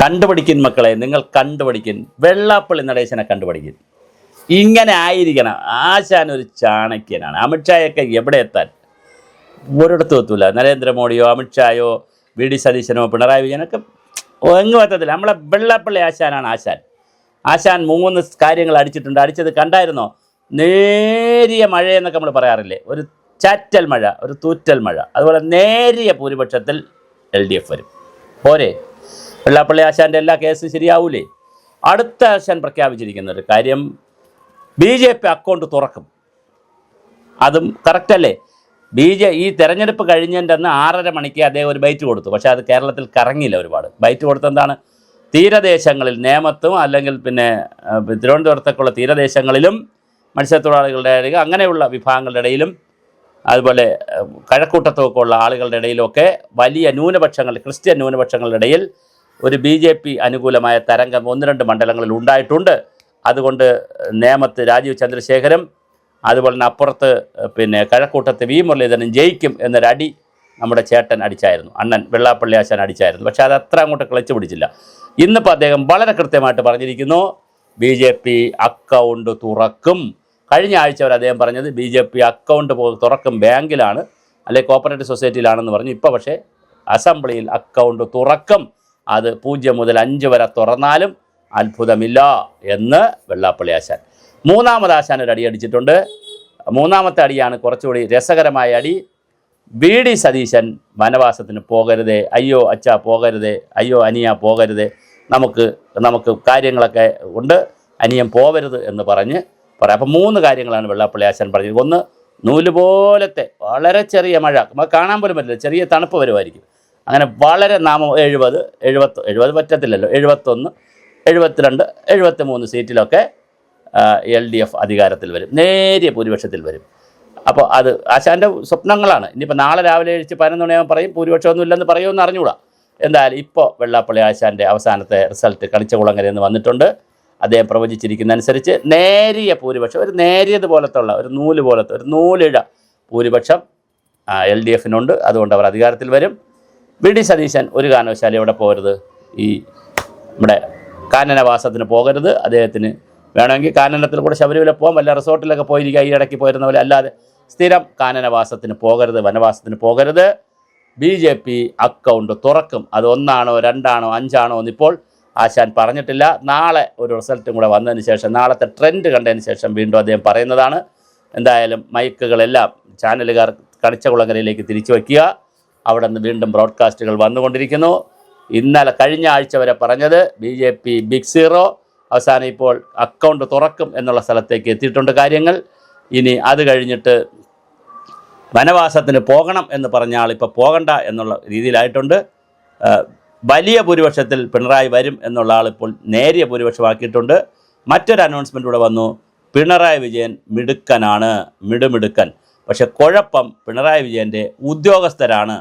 കണ്ടുപിടിക്കും മക്കളെ, നിങ്ങൾ കണ്ടുപിടിക്കും. വെള്ളാപ്പള്ളി നടേശനെ കണ്ടുപിടിക്കും. ഇങ്ങനെ ആയിരിക്കണം. ആശാൻ ഒരു ചാണക്യനാണ്. അമിത്ഷായൊക്കെ എവിടെ എത്താൻ ഒരിടത്തും എത്തൂല. നരേന്ദ്രമോദിയോ അമിത്ഷായോ വി ഡി സതീശനോ പിണറായി വിജയനൊക്കെ എങ്ങും എത്തത്തില്ല. നമ്മളെ വെള്ളാപ്പള്ളി ആശാനാണ് ആശാൻ. ആശാൻ 3 കാര്യങ്ങൾ അടിച്ചിട്ടുണ്ട്. അടിച്ചത് കണ്ടായിരുന്നോ? നേരിയ മഴയെന്നൊക്കെ നമ്മൾ പറയാറില്ലേ, ഒരു ചാറ്റൽ മഴ, ഒരു തൂറ്റൽ മഴ. അതുപോലെ നേരിയ ഭൂരിപക്ഷത്തിൽ LDF വരും. പോരെ? വെള്ളാപ്പള്ളി ആശാൻ്റെ എല്ലാ കേസും ശരിയാവൂലേ? അടുത്ത ആശാൻ പ്രഖ്യാപിച്ചിരിക്കുന്ന ഒരു കാര്യം, BJP അക്കൗണ്ട് തുറക്കും. അതും കറക്റ്റല്ലേ? ഈ തെരഞ്ഞെടുപ്പ് കഴിഞ്ഞതിൻ്റെ അന്ന് 6:30 മണിക്ക് അദ്ദേഹം ഒരു ബൈറ്റ് കൊടുത്തു. പക്ഷേ അത് കേരളത്തിൽ കറങ്ങിയില്ല. ഒരുപാട് ബൈറ്റ് കൊടുത്തെന്താണ്, തീരദേശങ്ങളിൽ, നേമത്തും അല്ലെങ്കിൽ പിന്നെ തിരുവനന്തപുരത്തേക്കുള്ള തീരദേശങ്ങളിലും മത്സ്യത്തൊഴിലാളികളുടെ ഇടയിൽ, അങ്ങനെയുള്ള വിഭാഗങ്ങളുടെ ഇടയിലും, അതുപോലെ കഴക്കൂട്ടത്തുമൊക്കെ ഉള്ള ആളുകളുടെ ഇടയിലൊക്കെ വലിയ ന്യൂനപക്ഷങ്ങൾ, ക്രിസ്ത്യൻ ന്യൂനപക്ഷങ്ങളുടെ ഇടയിൽ ഒരു BJP അനുകൂലമായ തരംഗം 1-2 മണ്ഡലങ്ങളിൽ ഉണ്ടായിട്ടുണ്ട്. അതുകൊണ്ട് നേമത്ത് രാജീവ് ചന്ദ്രശേഖരും അതുപോലെ തന്നെ അപ്പുറത്ത് പിന്നെ കഴക്കൂട്ടത്ത് വി മുരളീധരനും ജയിക്കും എന്നൊരടി നമ്മുടെ ചേട്ടൻ അടിച്ചായിരുന്നു, അണ്ണൻ വെള്ളാപ്പള്ളി ആശാൻ അടിച്ചായിരുന്നു. പക്ഷേ അത് അത്ര അങ്ങോട്ട് ക്ലച്ച് പിടിച്ചില്ല. ഇന്നിപ്പോൾ അദ്ദേഹം വളരെ കൃത്യമായിട്ട് പറഞ്ഞിരിക്കുന്നു, BJP അക്കൗണ്ട് തുറക്കും. കഴിഞ്ഞ ആഴ്ച വരെ അദ്ദേഹം പറഞ്ഞത് BJP അക്കൗണ്ട് തുറക്കും ബാങ്കിലാണ്, അല്ലെങ്കിൽ കോപ്പറേറ്റീവ് സൊസൈറ്റിയിലാണെന്ന് പറഞ്ഞു. ഇപ്പോൾ പക്ഷേ അസംബ്ലിയിൽ അക്കൗണ്ട് തുറക്കും. അത് 0 മുതൽ 5 വരെ തുറന്നാലും അത്ഭുതമില്ല എന്ന് വെള്ളാപ്പള്ളി ആശാൻ. മൂന്നാമത് ആശാൻ ഒരു അടി അടിച്ചിട്ടുണ്ട്. മൂന്നാമത്തെ അടിയാണ് കുറച്ചുകൂടി രസകരമായ അടി. VD സതീശൻ വനവാസത്തിന് പോകരുതേ, അയ്യോ അച്ഛാ പോകരുതേ, അയ്യോ അനിയ പോകരുതേ, നമുക്ക് കാര്യങ്ങളൊക്കെ ഉണ്ട്, അനിയൻ പോകരുത് എന്ന് പറയാം. അപ്പോൾ 3 കാര്യങ്ങളാണ് വെള്ളാപ്പള്ളി ആശാൻ പറഞ്ഞത്. ഒന്ന്, നൂല് പോലത്തെ വളരെ ചെറിയ മഴ, നമുക്ക് കാണാൻ പോലും പറ്റില്ല, ചെറിയ തണുപ്പ് വരുമായിരിക്കും. അങ്ങനെ വളരെ 70 പറ്റത്തില്ലല്ലോ, 71, 72, 73 സീറ്റിലൊക്കെ LDF അധികാരത്തിൽ വരും, നേരിയ ഭൂരിപക്ഷത്തിൽ വരും. അപ്പോൾ അത് ആശാൻ്റെ സ്വപ്നങ്ങളാണ്. ഇനിയിപ്പോൾ നാളെ രാവിലെ 11 മണിയാകുമ്പോൾ പറയും ഭൂരിപക്ഷമൊന്നും ഇല്ലെന്ന് പറയുമെന്ന് അറിഞ്ഞുകൂടാ. എന്തായാലും ഇപ്പോൾ വെള്ളാപ്പള്ളി ആശാൻ്റെ അവസാനത്തെ റിസൾട്ട് കണിച്ചകുളങ്ങരയിൽ നിന്ന് വന്നിട്ടുണ്ട്. അദ്ദേഹം പ്രവചിച്ചിരിക്കുന്നതനുസരിച്ച് നേരിയ ഭൂരിപക്ഷം, ഒരു നേരിയതുപോലത്തുള്ള ഒരു നൂല് പോലത്തെ ഒരു നൂലിഴ ഭൂരിപക്ഷം LDFനുണ്ട്. അതുകൊണ്ട് അവർ അധികാരത്തിൽ വരും. VD സതീശൻ ഒരു കാരണവശാലും എവിടെ പോകരുത്, ഈ നമ്മുടെ കാനനവാസത്തിന് പോകരുത്. അദ്ദേഹത്തിന് വേണമെങ്കിൽ കാനനത്തിൽ കൂടെ ശബരിമല പോകാം, വല്ല റിസോർട്ടിലൊക്കെ പോയിരിക്കുക, ഈ ഇടയ്ക്ക് പോയിരുന്ന പോലെ. അല്ലാതെ സ്ഥിരം കാനനവാസത്തിന് പോകരുത്, വനവാസത്തിന് പോകരുത്. BJP അക്കൗണ്ട് തുറക്കും. അത് 1 ആണോ 2 ആണോ 5 ആണോ എന്നിപ്പോൾ ആശാൻ പറഞ്ഞിട്ടില്ല. നാളെ ഒരു റിസൾട്ടും കൂടെ വന്നതിന് ശേഷം, നാളത്തെ ട്രെൻഡ് കണ്ടതിന് ശേഷം വീണ്ടും അദ്ദേഹം പറയുന്നതാണ്. എന്തായാലും മൈക്കുകളെല്ലാം ചാനലുകാർ കണിച്ചകുളങ്ങരയിലേക്ക് തിരിച്ചു വയ്ക്കുക. അവിടെ നിന്ന് വീണ്ടും ബ്രോഡ്കാസ്റ്റുകൾ വന്നുകൊണ്ടിരിക്കുന്നു. കഴിഞ്ഞ ആഴ്ച വരെ പറഞ്ഞത് BJP ബിഗ് സീറോ, അവസാനം ഇപ്പോൾ അക്കൗണ്ട് തുറക്കും എന്നുള്ള സ്ഥലത്തേക്ക് എത്തിയിട്ടുണ്ട് കാര്യങ്ങൾ. ഇനി അത് കഴിഞ്ഞിട്ട് വനവാസത്തിന് പോകണം എന്ന് പറഞ്ഞ ആൾ ഇപ്പോൾ പോകണ്ട എന്നുള്ള രീതിയിലായിട്ടുണ്ട്. വലിയ ഭൂരിപക്ഷത്തിൽ പിണറായി വരും എന്നുള്ള ആളിപ്പോൾ നേരിയ ഭൂരിപക്ഷമാക്കിയിട്ടുണ്ട്. മറ്റൊരു അനൗൺസ്മെൻ്റ് കൂടെ വന്നു, പിണറായി വിജയൻ മിടുക്കനാണ്, മിടുമിടുക്കൻ. പക്ഷെ കുഴപ്പം പിണറായി വിജയൻ്റെ ഉദ്യോഗസ്ഥരാണ്.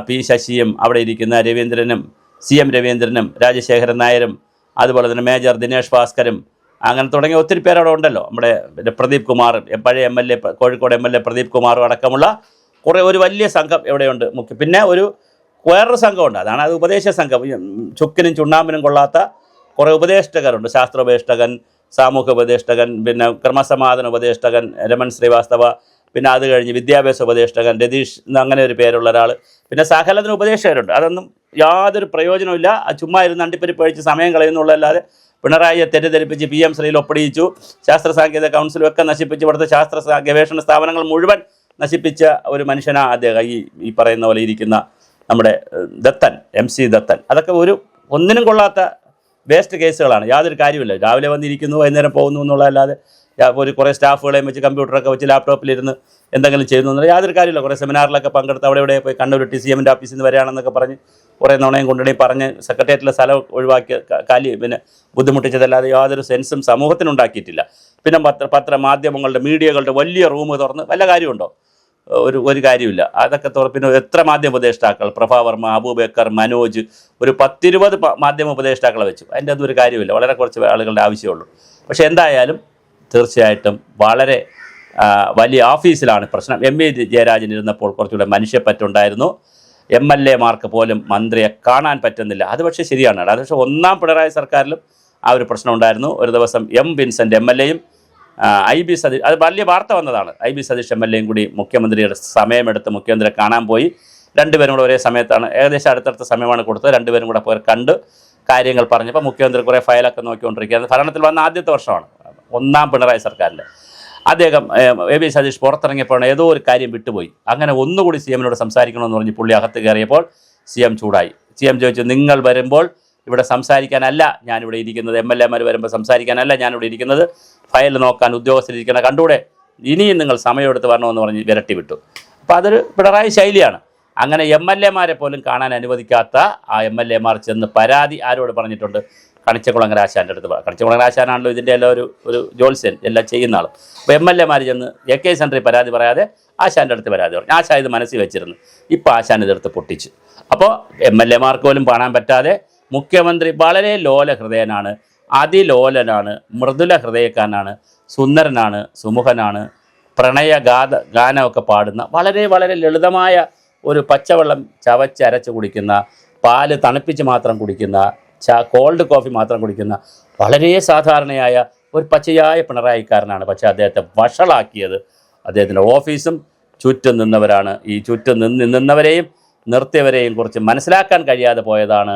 P ശശിയും അവിടെ ഇരിക്കുന്ന രവീന്ദ്രനും, CM രവീന്ദ്രനും, രാജശേഖരൻ നായരും, അതുപോലെ തന്നെ മേജർ ദിനേഷ് ഭാസ്കരും, അങ്ങനെ തുടങ്ങിയ ഒത്തിരി പേരവിടെ ഉണ്ടല്ലോ. നമ്മുടെ പ്രദീപ് കുമാറും, പഴയ MLA കോഴിക്കോട് MLA പ്രദീപ് കുമാറും അടക്കമുള്ള ഒരു വലിയ സംഘം എവിടെയുണ്ട്. പിന്നെ വേറൊരു സംഘമുണ്ട്, അത് ഉപദേശ സംഘം. ചുക്കിനും ചുണ്ണാമ്പിനും കൊള്ളാത്ത കുറേ ഉപദേഷ്ടകരുണ്ട്. ശാസ്ത്രോപദേഷ്ടകൻ, സാമൂഹ്യ ഉപദേഷ്ടകൻ, പിന്നെ ക്രമസമാധാന ഉപദേഷ്ടകൻ രമൺ ശ്രീവാസ്തവ, പിന്നെ അത് കഴിഞ്ഞ് വിദ്യാഭ്യാസ ഉപദേഷ്ടകൻ രതീഷ്, അങ്ങനെ ഒരു പേരുള്ള ഒരാൾ, പിന്നെ സകലത്തിന് ഉപദേശകരുണ്ട്. അതൊന്നും യാതൊരു പ്രയോജനമില്ല. ചുമ്മാ ഇരുന്ന് അണ്ടിപ്പരിപ്പ് കഴിച്ച് സമയം കളയുന്നുള്ളതല്ലാതെ പിണറായിയെ തെറ്റിദ്ധരിപ്പിച്ച് PM ശ്രീയിൽ ഒപ്പിടിയിച്ചു, ശാസ്ത്ര സാങ്കേതിക കൗൺസിലും ഒക്കെ നശിപ്പിച്ച്, ഇവിടുത്തെ ശാസ്ത്ര ഗവേഷണ സ്ഥാപനങ്ങൾ മുഴുവൻ നശിപ്പിച്ച ഒരു മനുഷ്യനാണ് അദ്ദേഹം. ഈ പറയുന്ന പോലെ ഇരിക്കുന്ന നമ്മുടെ ദത്തൻ, MC ദത്തൻ. അതൊക്കെ ഒന്നിനും കൊള്ളാത്ത വേസ്റ്റ് കേസുകളാണ്. യാതൊരു കാര്യമില്ല. രാവിലെ വന്നിരിക്കുന്നു, വൈകുന്നേരം പോകുന്നു എന്നുള്ളതല്ലാതെ കുറേ സ്റ്റാഫുകളെയും വെച്ച് കമ്പ്യൂട്ടറൊക്കെ വെച്ച് ലാപ്ടോപ്പിലിരുന്ന് എന്തെങ്കിലും ചെയ്യുന്നു എന്നുള്ള യാതൊരു കാര്യമില്ല. കുറേ സെമിനാറിലൊക്കെ പങ്കെടുത്ത് അവിടെ പോയി കണ്ണൂർ TCMൻ്റെ ഓഫീസിൽ നിന്ന് വരികയാണെന്നൊക്കെ പറഞ്ഞ് കുറേ നുണയും കൊണ്ടുപോയി പറഞ്ഞ് സെക്രട്ടേറിയറ്റിലെ സ്ഥലം ഒഴിവാക്കി പിന്നെ ബുദ്ധിമുട്ടിച്ചതല്ലാതെ യാതൊരു സെൻസും സമൂഹത്തിനുണ്ടാക്കിയിട്ടില്ല. പിന്നെ പത്രമാധ്യമങ്ങളുടെ മീഡിയകളുടെ വലിയ റൂം തുറന്ന് വല്ല കാര്യമുണ്ടോ? ഒരു കാര്യമില്ല. അതൊക്കെ പിന്നെ എത്ര മാധ്യമ ഉപദേഷ്ടാക്കൾ, പ്രഭാവർമ്മ, അബൂബക്കർ, മനോജ്, ഒരു 10-20 മാധ്യമ ഉപദേഷ്ടാക്കളെ വെച്ചു. അതിൻ്റെ അതൊരു കാര്യമില്ല. വളരെ കുറച്ച് ആളുകളുടെ ആവശ്യമുള്ളൂ. പക്ഷേ എന്തായാലും തീർച്ചയായിട്ടും വളരെ വലിയ ഓഫീസിലാണ് പ്രശ്നം. MV ജയരാജൻ ഇരുന്നപ്പോൾ കുറച്ചുകൂടെ മനുഷ്യപ്പറ്റുണ്ടായിരുന്നു. MLA മാർക്ക് പോലും മന്ത്രിയെ കാണാൻ പറ്റുന്നില്ല. അത് പക്ഷേ ശരിയാണ്. അത് പക്ഷേ ഒന്നാം പിണറായി സർക്കാരിലും ആ ഒരു പ്രശ്നം ഉണ്ടായിരുന്നു. ഒരു ദിവസം വിൻസെൻ്റ് MLA-യും IB സതീഷ്, അത് വലിയ വാർത്ത വന്നതാണ്, IB സതീഷ് MLA-യും കൂടി മുഖ്യമന്ത്രിയുടെ സമയമെടുത്ത് മുഖ്യമന്ത്രിയെ കാണാൻ പോയി. രണ്ടുപേരും കൂടെ ഒരേ സമയത്താണ്, ഏകദേശം അടുത്തടുത്ത സമയമാണ് കൊടുത്തത്. രണ്ടുപേരും കൂടെ പോയി കണ്ട് കാര്യങ്ങൾ പറഞ്ഞപ്പോൾ മുഖ്യമന്ത്രി കുറേ ഫയലൊക്കെ നോക്കിക്കൊണ്ടിരിക്കുകയാണ്. ഭരണത്തിൽ വന്ന ആദ്യത്തെ വർഷമാണ് ഒന്നാം പിണറായി സർക്കാരിൽ. അദ്ദേഹം AB സതീഷ് പുറത്തിറങ്ങിയപ്പോൾ ഏതോ ഒരു കാര്യം വിട്ടുപോയി. അങ്ങനെ ഒന്നുകൂടി CM-നോട് സംസാരിക്കണമെന്ന് പറഞ്ഞ് പുള്ളി അകത്ത് കയറിയപ്പോൾ CM ചൂടായി. CM ചോദിച്ചു, നിങ്ങൾ വരുമ്പോൾ ഇവിടെ സംസാരിക്കാനല്ല ഞാനിവിടെ ഇരിക്കുന്നത്, MLA-മാർ വരുമ്പോൾ സംസാരിക്കാനല്ല ഞാനിവിടെ ഇരിക്കുന്നത്, ഫയൽ നോക്കാൻ ഉദ്യോഗസ്ഥരിരിക്കുന്ന കണ്ടൂടെ, ഇനിയും നിങ്ങൾ സമയമെടുത്ത് വരണമെന്ന് പറഞ്ഞ് വിരട്ടി വിട്ടു. അപ്പോൾ അതൊരു പിണറായി ശൈലിയാണ്. അങ്ങനെ MLA-മാരെ പോലും കാണാൻ അനുവദിക്കാത്ത ആ MLA-മാർ ചെന്ന് പരാതി ആരോട് പറഞ്ഞിട്ടുണ്ട്? കണിച്ചകുളങ്ങര ആശാൻ്റെ അടുത്ത്. കണിച്ചകുളങ്ങര ആശാനാണല്ലോ ഇതിൻ്റെ എല്ലാം ഒരു ജോത്സ്യൻ, എല്ലാം ചെയ്യുന്ന ആളും. അപ്പോൾ MLA-മാർ ചെന്ന് AK സെൻറ്ററിൽ പരാതി പറയാതെ ആശാൻ്റെ അടുത്ത് പരാതി പറഞ്ഞു. ആശാൻ ഇത് മനസ്സിൽ വെച്ചിരുന്നു. ഇപ്പോൾ ആശാൻ ഇതെടുത്ത് പൊട്ടിച്ചു. അപ്പോൾ MLA-മാർക്ക് പോലും കാണാൻ പറ്റാതെ മുഖ്യമന്ത്രി വളരെ ലോല ഹൃദയനാണ്, അതിലോലനാണ്, മൃദുല ഹൃദയക്കാരനാണ്, സുന്ദരനാണ്, സുമുഖനാണ്, ഗാനമൊക്കെ പാടുന്ന വളരെ വളരെ ലളിതമായ ഒരു പച്ചവെള്ളം ചവച്ചരച്ച് കുടിക്കുന്ന, പാല് തണുപ്പിച്ച് മാത്രം കുടിക്കുന്ന, കോൾഡ് കോഫി മാത്രം കുടിക്കുന്ന വളരെ സാധാരണയായ ഒരു പച്ചയായ പിണറായിക്കാരനാണ്. പക്ഷേ അദ്ദേഹത്തെ വഷളാക്കിയത് അദ്ദേഹത്തിൻ്റെ ഓഫീസും ചുറ്റും നിന്നവരാണ്. ഈ ചുറ്റും നിന്നവരെയും നിർത്തിയവരെയും കുറിച്ച് മനസ്സിലാക്കാൻ കഴിയാതെ പോയതാണ്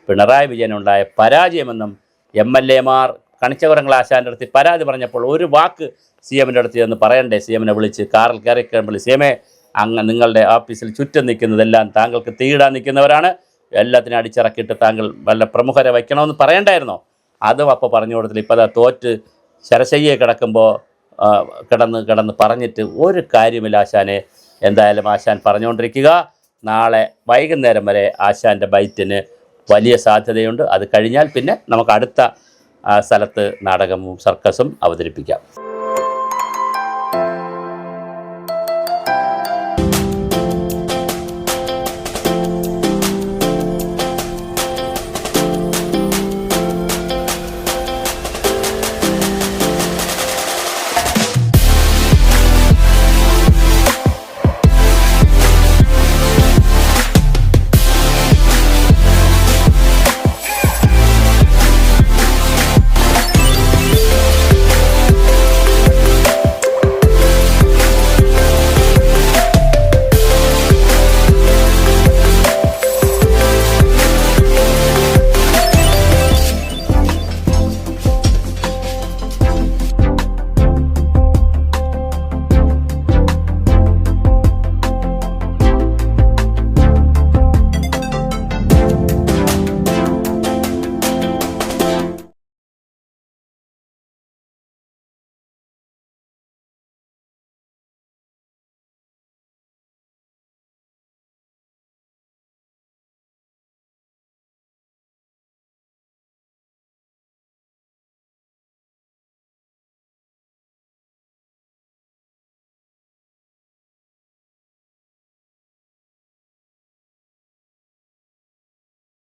പിണറായി വിജയനുണ്ടായ പരാജയമെന്നും MLA-മാർ കണിച്ചകുളങ്ങര ആശാൻ്റെ അടുത്ത് പരാതി പറഞ്ഞപ്പോൾ ഒരു വാക്ക് CM-ൻ്റെ അടുത്ത് ചെന്ന് പറയണ്ടേ? CM-നെ വിളിച്ച് കാറിൽ കയറി കഴിയുമ്പോൾ, CM-എ അങ്ങ് നിങ്ങളുടെ ഓഫീസിൽ ചുറ്റും നിൽക്കുന്നതെല്ലാം താങ്കൾക്ക് തീയിടാൻ നിൽക്കുന്നവരാണ്, എല്ലാത്തിനും അടിച്ചിറക്കിയിട്ട് താങ്കൾ വല്ല പ്രമുഖരെ വയ്ക്കണമെന്ന് പറയണ്ടായിരുന്നോ? അതും അപ്പോൾ പറഞ്ഞു കൊടുത്തില്ല. ഇപ്പോൾ അതാ തോറ്റ് ശരശയ്യെ കിടന്ന് പറഞ്ഞിട്ട് ഒരു കാര്യമില്ല ആശാനെ. എന്തായാലും ആശാൻ പറഞ്ഞുകൊണ്ടിരിക്കുക. നാളെ വൈകുന്നേരം വരെ ആശാൻ്റെ ബൈറ്റിന് വലിയ സാധ്യതയുണ്ട്. അത് കഴിഞ്ഞാൽ പിന്നെ നമുക്ക് അടുത്ത സ്ഥലത്ത് നാടകവും സർക്കസും അവതരിപ്പിക്കാം.